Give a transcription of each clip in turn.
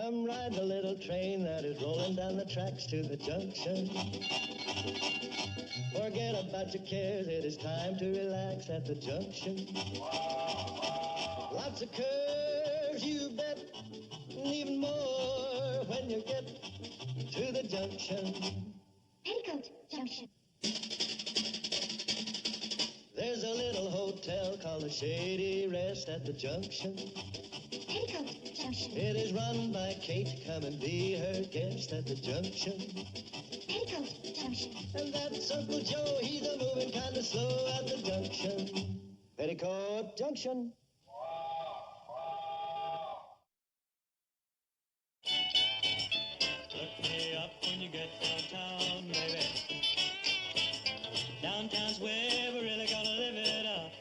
Come ride the little train that is rolling down the tracks to the junction. Forget about your cares, it is time to relax at the junction. Lots of curves, you bet, and even more when you get to the junction. Petticoat Junction. There's a little hotel called the Shady Rest at the junction. Petticoat Junction. It is run by Kate. Come and be her guest at the junction. Petticoat Junction. And that's Uncle Joe. He's a moving kind of slow at the junction. Petticoat Junction. Look me up when you get downtown, baby. Downtown's where we're really gonna live it up.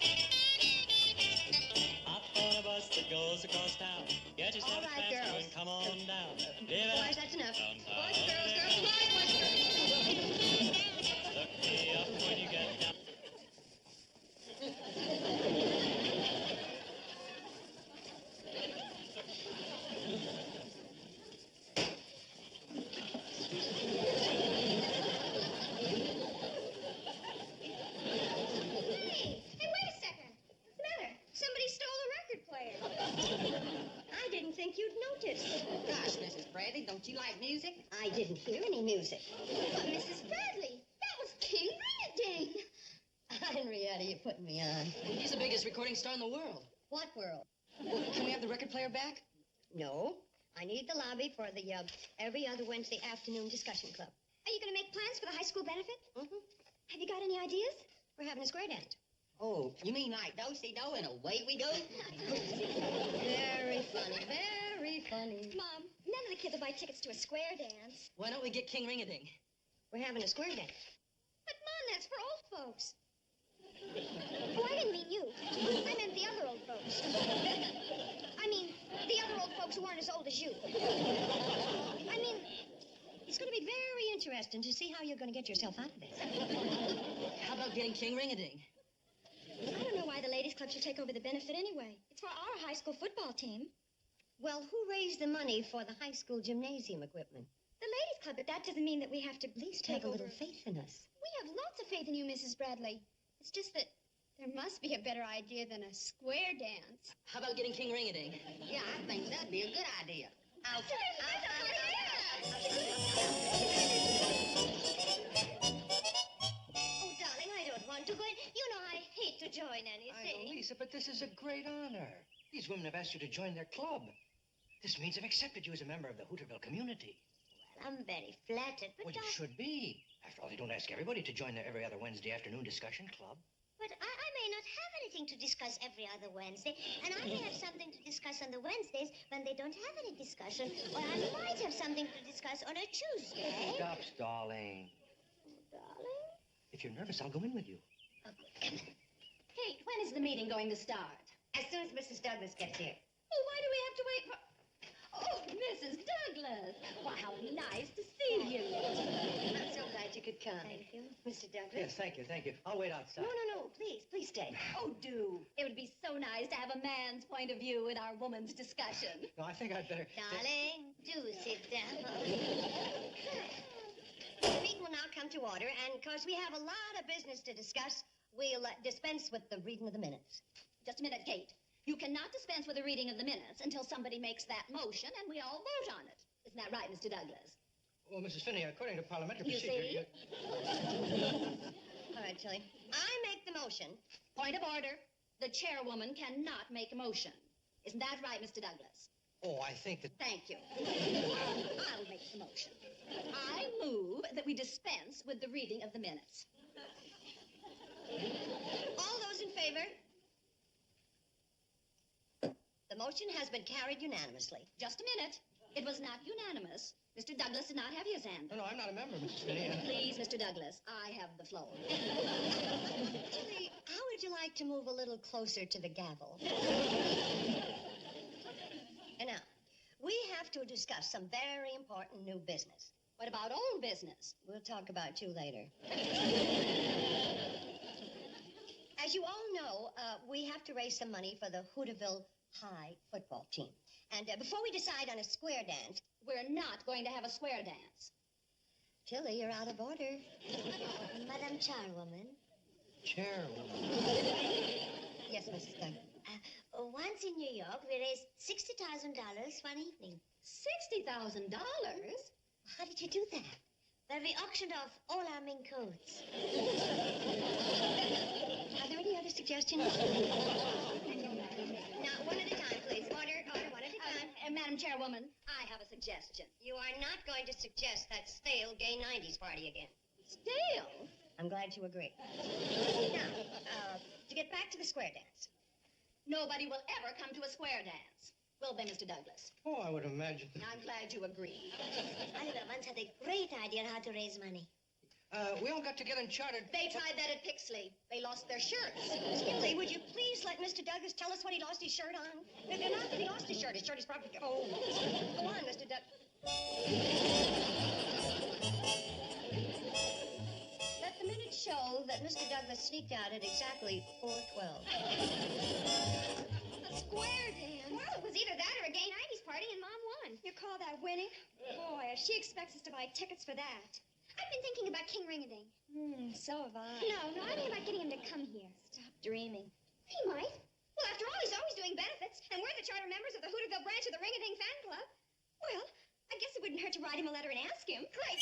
Hop on a bus that goes across town. Get yourself All right, a transfer girls. and come on down. Live it Boys, up. that's enough. Downtown. Boys, girls, boys, girls. Look me up when you get down. Hey, wait a second. What's the matter? Somebody stole a record player. I didn't think you'd notice. Gosh, Mrs. Bradley, don't you like music? I didn't hear any music. But Mrs. Bradley, that was King Ring-a-Ding. Henrietta, you're putting me on. He's the biggest recording star in the world. What world? Well, can we have the record player back? No. I need the lobby for the every other Wednesday afternoon discussion club. Are you going to make plans for the high school benefit? Mm-hmm. Have you got any ideas? We're having a square dance. Oh, you mean like do-si-do and away we go? Very funny, very funny. Mom, none of the kids will buy tickets to a square dance. Why don't we get King Ring-a-Ding? We're having a square dance. But, Mom, that's for old folks. Oh, I didn't mean you. I meant the other old folks. I mean, the other old folks who aren't as old as you. I mean, it's going to be very interesting to see how you're going to get yourself out of this. How about getting King Ring-a-Ding? I don't know why the ladies' club should take over the benefit anyway. It's for our high school football team. Well, who raised the money for the high school gymnasium equipment? The ladies' club, but that doesn't mean that we have to At least take have a over. little faith in us. We have lots of faith in you, Mrs. Bradley. It's just that there must be a better idea than a square dance. How about getting King Ring-a-Ding? Yeah, I think that'd be a good idea. Oh, darling, I don't want to go in. You know I hate to join anything. I know, Lisa, but this is a great honor. These women have asked you to join their club. This means they've accepted you as a member of the Hooterville community. Well, I'm very flattered, but Well, you should be. After all, they don't ask everybody to join their every other Wednesday afternoon discussion club. But I may not have anything to discuss every other Wednesday, and I may have something to discuss on the Wednesdays when they don't have any discussion, or I might have something to discuss on a Tuesday. Stop stalling. Darling? If you're nervous, I'll go in with you. Kate, when is the meeting going to start? As soon as Mrs. Douglas gets here. Oh, why do we have to wait for... Oh, Mrs. Douglas. Why, how nice to see you. I'm so glad you could come. Thank you. Mr. Douglas? Yes, thank you, thank you. I'll wait outside. No, please stay. Oh, do. It would be so nice to have a man's point of view in our woman's discussion. No, I think I'd better... Darling, do sit down. The meeting will now come to order, and because we have a lot of business to discuss, we'll dispense with the reading of the minutes. Just a minute, Kate. You cannot dispense with the reading of the minutes until somebody makes that motion and we all vote on it. Isn't that right, Mr. Douglas? Well, Mrs. Finney, according to parliamentary You procedure... see? All right, Tilly. I make the motion. Point of order. The chairwoman cannot make a motion. Isn't that right, Mr. Douglas? Oh, I think that... Thank you. I'll make the motion. I move that we dispense with the reading of the minutes. All those in favor? The motion has been carried unanimously. Just a minute. It was not unanimous. Mr. Douglas did not have his hand. No, I'm not a member, Mrs. Finney. Please, Mr. Douglas, I have the floor. Tilly, how would you like to move a little closer to the gavel? And now, we have to discuss some very important new business. What about old business? We'll talk about you later. As you all know, we have to raise some money for the Hooterville High football team. And before we decide on a square dance... We're not going to have a square dance. Tilly, you're out of order. Madam Charwoman. Chairwoman. Yes, Mrs. Doug. Once in New York, we raised $60,000 for an evening. $60,000? How did you do that? Well, we auctioned off all our mink coats. Are there any other suggestions? Now, one at a time, please. Order, one at a time. Madam Chairwoman, I have a suggestion. You are not going to suggest that stale gay 90s party again. Stale? I'm glad you agree. Now, to get back to the square dance. Nobody will ever come to a square dance. Will they, Mr. Douglas? Oh, I would imagine. I'm glad you agree. Oliver once had a great idea on how to raise money. We all got together and chartered... They tried that at Pixley. They lost their shirts. Tilly, would you please let Mr. Douglas tell us what he lost his shirt on? Not that he lost his shirt. His shirt is probably... Oh, go on, Mr. Douglas. Let the minutes show that Mr. Douglas sneaked out at exactly 4:12. A square dance. Well, it was either that or a gay 90s party, and Mom won. You call that winning? Boy, if she expects us to buy tickets for that. I've been thinking about King Ring-a-Ding. So have I. No, I mean about getting him to come here. Stop dreaming. He might. Well, after all, he's always doing benefits, and we're the charter members of the Hooterville branch of the Ring-a-Ding fan club. Well, I guess it wouldn't hurt to write him a letter and ask him. Right.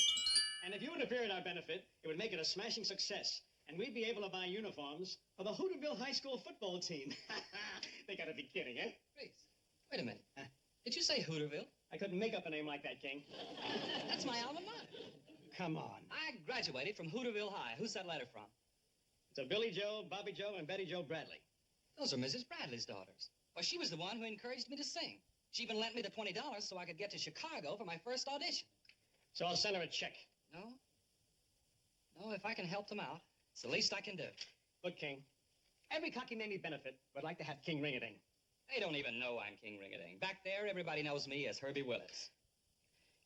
And if you would appear at our benefit, it would make it a smashing success. And we'd be able to buy uniforms for the Hooterville High School football team. They gotta be kidding, eh? Please, wait a minute. Did you say Hooterville? I couldn't make up a name like that, King. That's my alma mater. Come on. I graduated from Hooterville High. Who's that letter from? It's a Billy Joe, Bobby Joe, and Betty Joe Bradley. Those are Mrs. Bradley's daughters. Well, she was the one who encouraged me to sing. She even lent me the $20 so I could get to Chicago for my first audition. So I'll send her a check. No? No, if I can help them out, it's the least I can do. Look, King, every cockamamie benefit would like to have King Ring-a-Ding. They don't even know I'm King Ring-a-Ding. Back there, everybody knows me as Herbie Willis.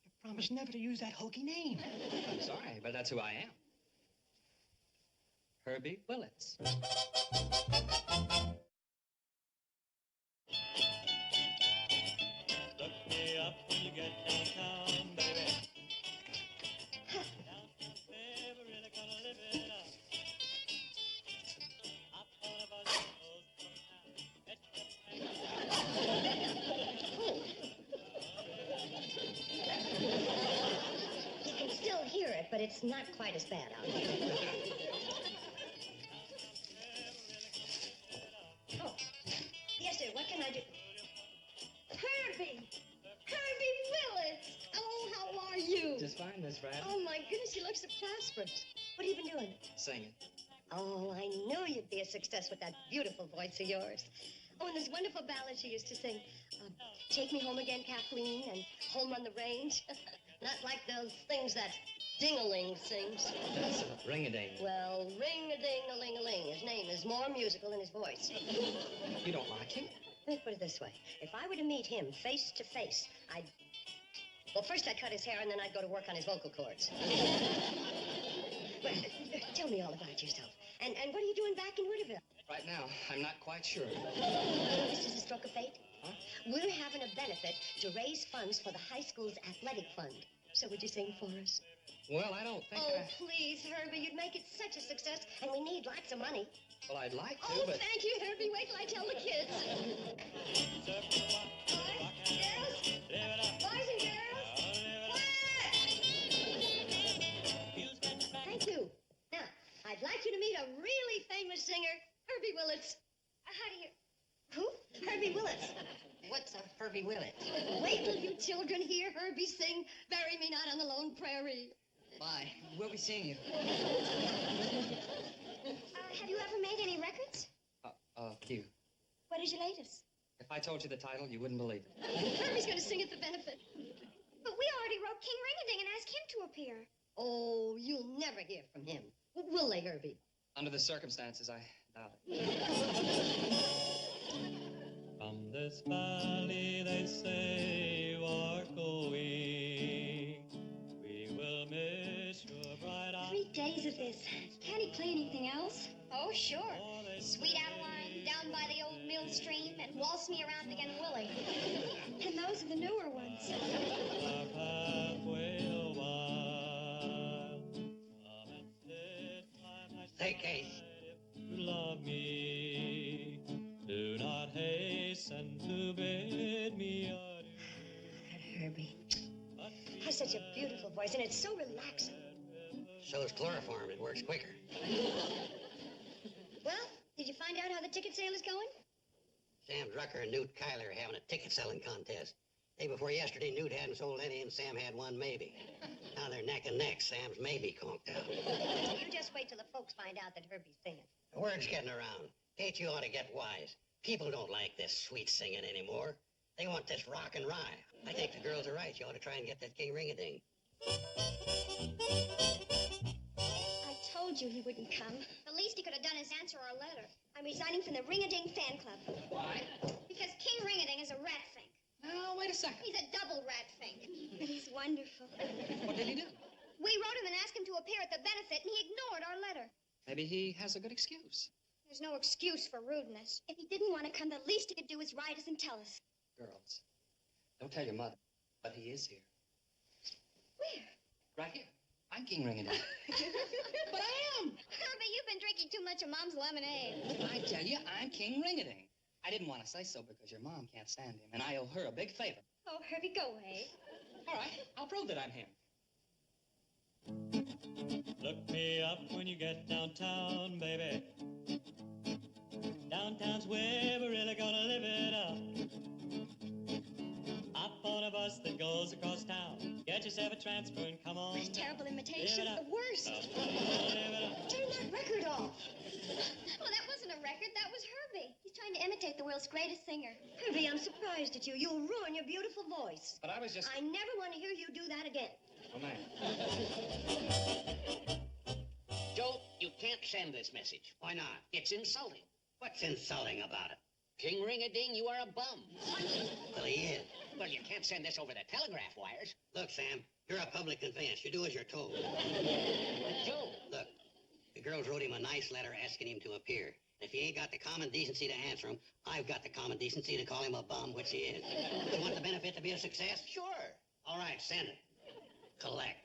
You promised never to use that hokey name. I'm sorry, but that's who I am. Herbie Willis. Look me up when you get downtown, baby. Downtown's baby, really gonna live it up. I thought about those from You can still hear it, but it's not quite as bad out here. Oh, yes, sir. What can I do? Herbie! Herbie Willis! Oh, how are you? Just fine, Miss Bradley. Oh, my goodness, you look so prosperous. What have you been doing? Singing. Oh, I knew you'd be a success with that beautiful voice of yours. Oh, and this wonderful ballad she used to sing. Take Me Home Again, Kathleen, and Home on the Range. Not like those things that Ding-a-ling sings. That's Ring-a-Ding. Well, ring-a-ding-a-ling-a-ling. His name is more musical than his voice. You don't like him? Let me put it this way. If I were to meet him face to face, I'd... Well, first I'd cut his hair, and then I'd go to work on his vocal cords. Well, tell me all about yourself. And what are you doing back in Hooterville? Right now, I'm not quite sure. This is a stroke of fate. Huh? We're having a benefit to raise funds for the high school's athletic fund. So would you sing for us? Well, I don't think Oh, please, Herbie. You'd make it such a success, and we need lots of money. Well, I'd like to, Oh, but... thank you, Herbie. Wait till I tell the kids. Boys and girls. Thank you. Now, I'd like you to meet a really famous singer, Herbie Willis. How do you... Who? Herbie Willis. What's a Herbie Willis? Wait till you children hear Herbie sing Bury Me Not on the Lone Prairie. Bye. We'll be seeing you. Have you ever made any records? Few. What is your latest? If I told you the title, you wouldn't believe it. Herbie's going to sing at the benefit. But we already wrote King Ring-a-Ding and asked him to appear. Oh, you'll never hear from him. Will they, Herbie? Under the circumstances, I doubt it. From this valley, they say you are going. We will miss your bright eyes. 3 days of this. Can't he play anything else? Oh, sure. Sweet Adeline, down by the old mill down the stream and waltz me around again, Willie. And those are the newer ones. Our pathway a while. Come and sit by my Hey, Kate. side if you love me. Do not hasten to bid me adieu. Herbie has such a beautiful voice, and it's so relaxing. So's chloroform. It works quicker. Well, did you find out how the ticket sale is going? Sam Drucker and Newt Kyler are having a ticket-selling contest. Day before yesterday, Newt hadn't sold any, and Sam had one maybe. Now they're neck and neck. Sam's maybe conked out. You just wait till the folks find out that Herbie's singing. The word's getting around. Kate, you ought to get wise. People don't like this sweet singing anymore. They want this rock and rye. I think the girls are right. You ought to try and get that King Ring-a-Ding. I told you he wouldn't come. The least he could have done is answer our letter. I'm resigning from the Ring-a-Ding fan club. Why? Because King Ring-a-Ding is a rat fink. No, wait a second. He's a double rat fink. But he's wonderful. What did he do? We wrote him and asked him to appear at the benefit, and he ignored our letter. Maybe he has a good excuse. There's no excuse for rudeness. If he didn't want to come, the least he could do is write us and tell us. Girls, don't tell your mother, but he is here. Where? Right here. I'm King Ring-a-Ding. But I am. Herbie, you've been drinking too much of Mom's lemonade. I tell you, I'm King Ring-a-Ding. I didn't want to say so because your mom can't stand him, and I owe her a big favor. Oh, Herbie, go away. All right, I'll prove that I'm him. Look me up when you get downtown, baby. Downtown's where we're really gonna live it up. Hop on a bus that goes across town. Get yourself a transfer and come on. What a terrible imitation. Live it up. The worst. Live it up. Turn that record off. Well, that wasn't a record. That was Herbie. He's trying to imitate the world's greatest singer. Herbie, I'm surprised at you. You'll ruin your beautiful voice. But I was just... I never want to hear you do that again. Oh, man. Joe, you can't send this message. Why not? It's insulting. What's insulting about it? King Ring-a-Ding, you are a bum. Well, he is. Well, you can't send this over the telegraph wires. Look, Sam, you're a public conveyance. You do as you're told. Joe, Look, the girls wrote him a nice letter asking him to appear. If he ain't got the common decency to answer him, I've got the common decency to call him a bum, which he is. You want the benefit to be a success? sure. All right, send it. Collect.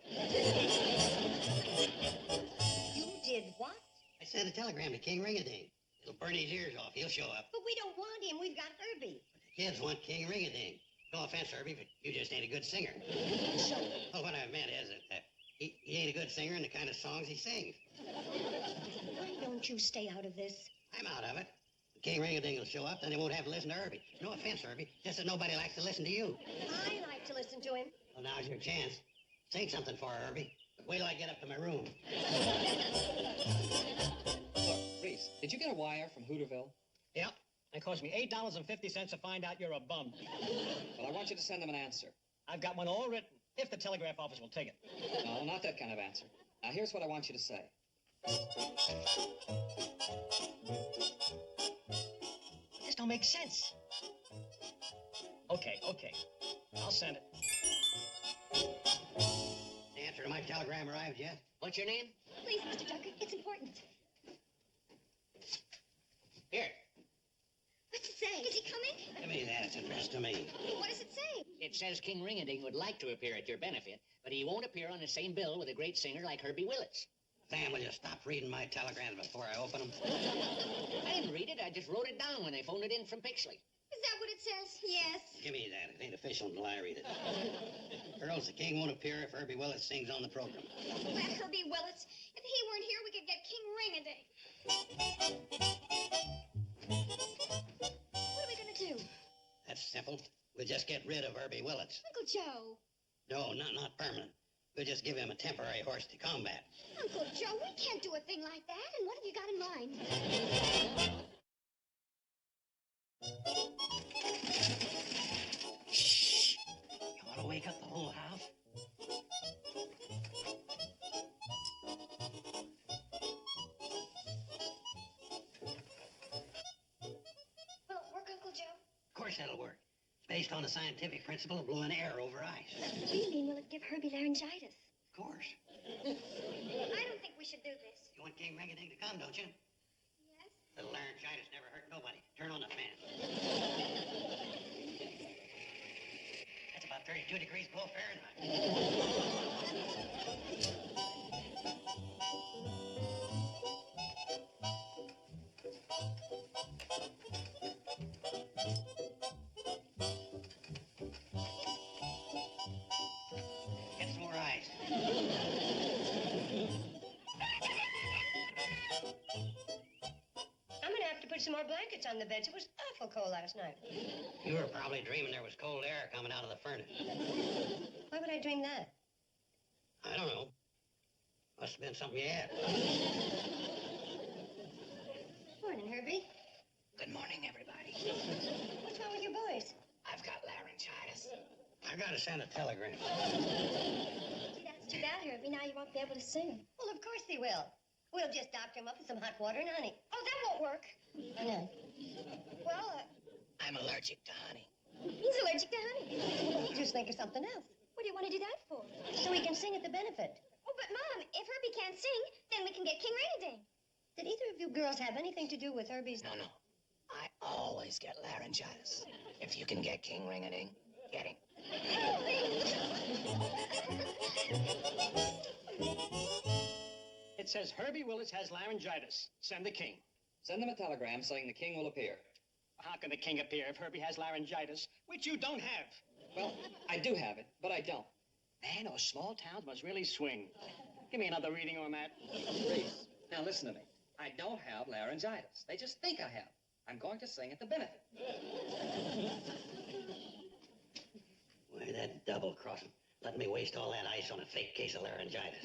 You did what? I sent a telegram to King Ring-a-Ding. It'll burn his ears off. He'll show up. But we don't want him. We've got Herbie. The kids want King Ring-a-Ding. No offense, Herbie, but you just ain't a good singer. Well, what I meant is that he ain't a good singer in the kind of songs he sings. Why don't you stay out of this? I'm out of it. King Ring-a-Ding will show up, then they won't have to listen to Herbie. No offense, Herbie, just that nobody likes to listen to you. I like to listen to him. Well, now's your chance. Sing something for her, Herbie. Wait till I get up to my room. Look, Reese, did you get a wire from Hooterville? Yep. It cost me $8.50 to find out you're a bum. Well, I want you to send them an answer. I've got one all written, if the telegraph office will take it. No, not that kind of answer. Now, here's what I want you to say. This don't make sense. Okay. I'll send it. The answer to my telegram arrived yet? What's your name? Please, Mr. Tucker, it's important. Here. What's it say? Is he coming? Give me that. It's addressed to me. What does it say? It says King Ring-a-Ding would like to appear at your benefit, but he won't appear on the same bill with a great singer like Herbie Willits. Sam, will you stop reading my telegrams before I open them? I didn't read it. I just wrote it down when they phoned it in from Pixley. Is that what it says? Yes. Give me that. It ain't official until I read it. Girls, the king won't appear if Herbie Willits sings on the program. Let Herbie Willits. If he weren't here, we could get King Ring-a-Ding. What are we going to do? That's simple. We'll just get rid of Herbie Willits. Uncle Joe. No, not permanent. We'll just give him a temporary horse to combat. Uncle Joe, we can't do a thing like that. And what have you got in mind? Shh! You want to wake up the whole house? Will it work, Uncle Joe? Of course that'll work. It's based on the scientific principle of blowing air over ice. What do you mean, will it give Herbie laryngitis? Of course. I don't think we should do this. You want King Ring-a-Ding to come, don't you? Yes? Little laryngitis never hurt nobody. Turn on the fan. That's about 32 degrees below Fahrenheit. Get some more ice. I'm gonna have to put some more blankets on the beds. It was awful cold last night. You were probably dreaming there was cold air coming out of the furnace. Why would I dream that? I don't know. Must have been something you had. Morning, Herbie. Good morning, everybody. What's wrong with your voice? I've got laryngitis. I gotta send a telegram. Gee, that's too bad, Herbie. Now you won't be able to sing. Well, of course he will. We'll just doctor him up with some hot water and honey. Oh, that won't work. I know. Well, I'm allergic to honey. he's allergic to honey. Just think of something else. What do you want to do that for? So he can sing at the benefit. Oh, but Mom, if Herbie can't sing, then we can get King Ring-a-Ding. Did either of you girls have anything to do with Herbie's... No. I always get laryngitis. If you can get King Ring-a-Ding, get him. It says Herbie Willis has laryngitis. Send the king. Send them a telegram saying the king will appear. How can the king appear if Herbie has laryngitis, which you don't have? Well, I do have it, but I don't. Man, those small towns must really swing. Give me another reading on that. Reese, now listen to me. I don't have laryngitis. They just think I have. I'm going to sing at the benefit. Why, that double-crossing. Letting me waste all that ice on a fake case of laryngitis.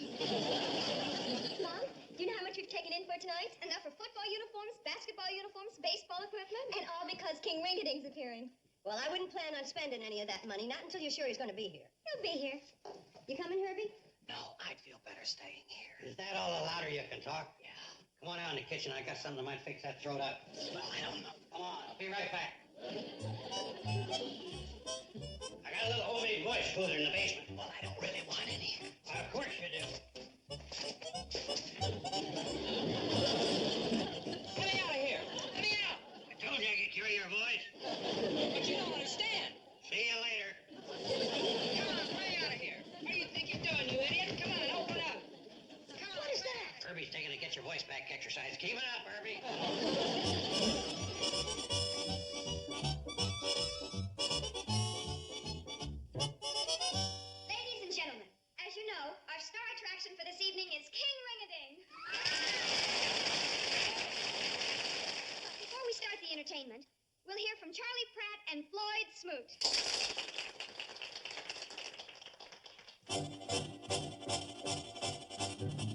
Mom, do you know how much we've taken in for tonight? Enough for football uniforms, basketball uniforms, baseball equipment, and all because King Ring-a-Ding's appearing. Well, I wouldn't plan on spending any of that money, not until you're sure he's going to be here. He'll be here. You coming, Herbie? No, I'd feel better staying here. Is that all the louder you can talk? Yeah. Come on out in the kitchen. I got something that might fix that throat up. Well, I don't know. Come on, I'll be right back. I got a little homemade voice fooder in the basement. Well, I don't really want any. Of course you do. Get me out of here! Get me out! I told you I could cure your voice. But you don't understand. See you later. Come on, hurry out of here. What do you think you're doing, you idiot? Come on, open up. Come on. What is that? Herbie's taking a get your voice back exercise. Keep it up, Herbie. Ladies and gentlemen, as you know, our star attraction for this evening is King Ring-a-Ding. But before we start the entertainment, we'll hear from Charlie Pratt and Floyd Smoot.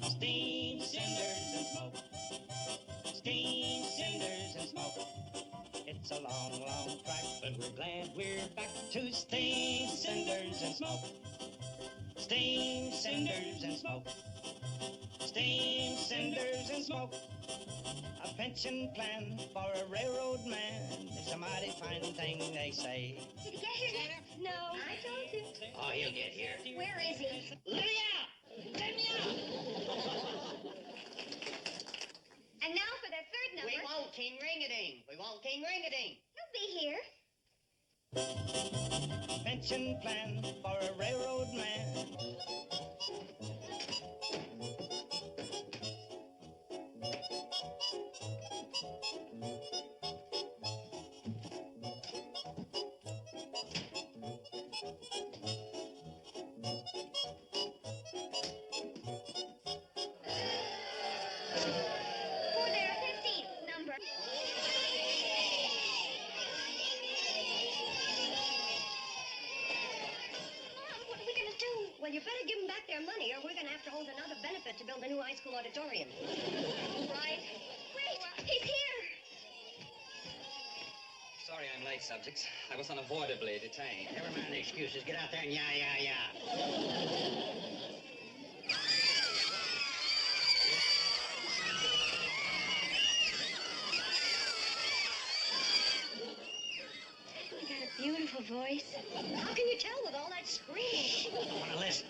Steam, cinders, and smoke. Steam, cinders, and smoke. It's a long, long track, but we're glad we're back to steam, cinders, and smoke. Steam, cinders, and smoke. Steam, cinders, and smoke. A pension plan for a railroad man is a mighty fine thing, they say. Did he get here yet? No, I told you. Oh, he'll get here. Where is he? Let me out! Let me out! And now for their third number. We want King Ring-a-Ding. We want King Ring-a-Ding. He'll be here. Pension plan for a railroad man. For their 15th number. Mom, what are we going to do? Well, you better give them back their money, or we're going to have to hold another benefit to build a new high school auditorium. Right. Wait, he's here. Sorry I'm late, subjects. I was unavoidably detained. Never mind the excuses. Get out there and yeah. You got a beautiful voice. How can you tell with all that screaming? I want to listen.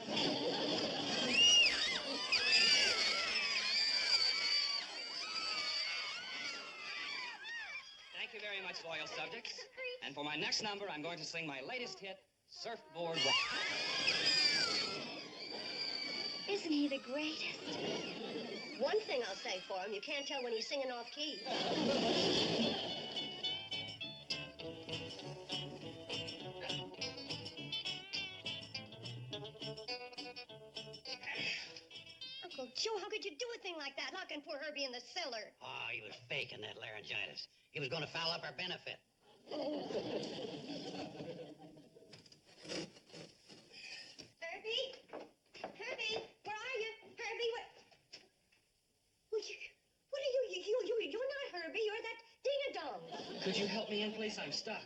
thanks, loyal subjects. And for my next number, I'm going to sing my latest hit, Surfboard Walk. Isn't he the greatest? One thing I'll say for him, you can't tell when he's singing off key. Uncle Joe, how could you do a thing like that, locking poor Herbie in the cellar? Oh, he was faking that laryngitis. He was going to foul up our benefit. Herbie? Herbie, where are you? Herbie, what? Well, what are you? You're not Herbie. You're that ding-a-dong. Could you help me in, please? I'm stuck.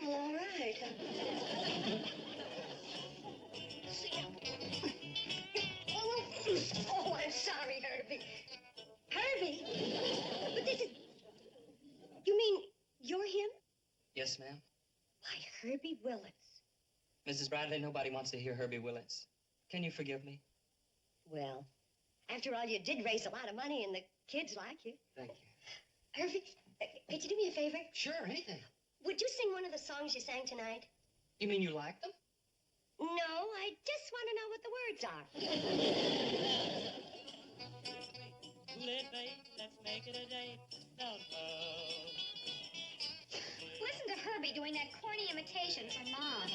Well, all right. Oh, I'm sorry, Herbie. Herbie? But this is... You mean you're him? Yes, ma'am. Why, Herbie Willits. Mrs. Bradley, nobody wants to hear Herbie Willits. Can you forgive me? Well, after all, you did raise a lot of money, and the kids like you. Thank you. Herbie, could you do me a favor? Sure, anything. Would you sing one of the songs you sang tonight? You mean you like them? No, I just want to know what the words are. Let's make it a date. Listen to Herbie doing that corny imitation from Mom.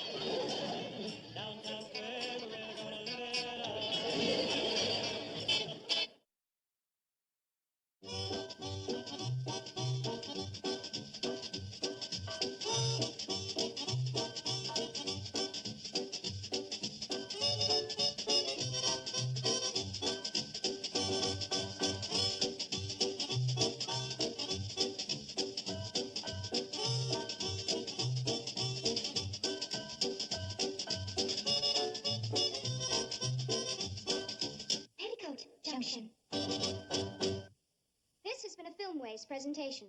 Downtown square, we're gonna live it Petticoat Junction. This has been a Film Waves presentation.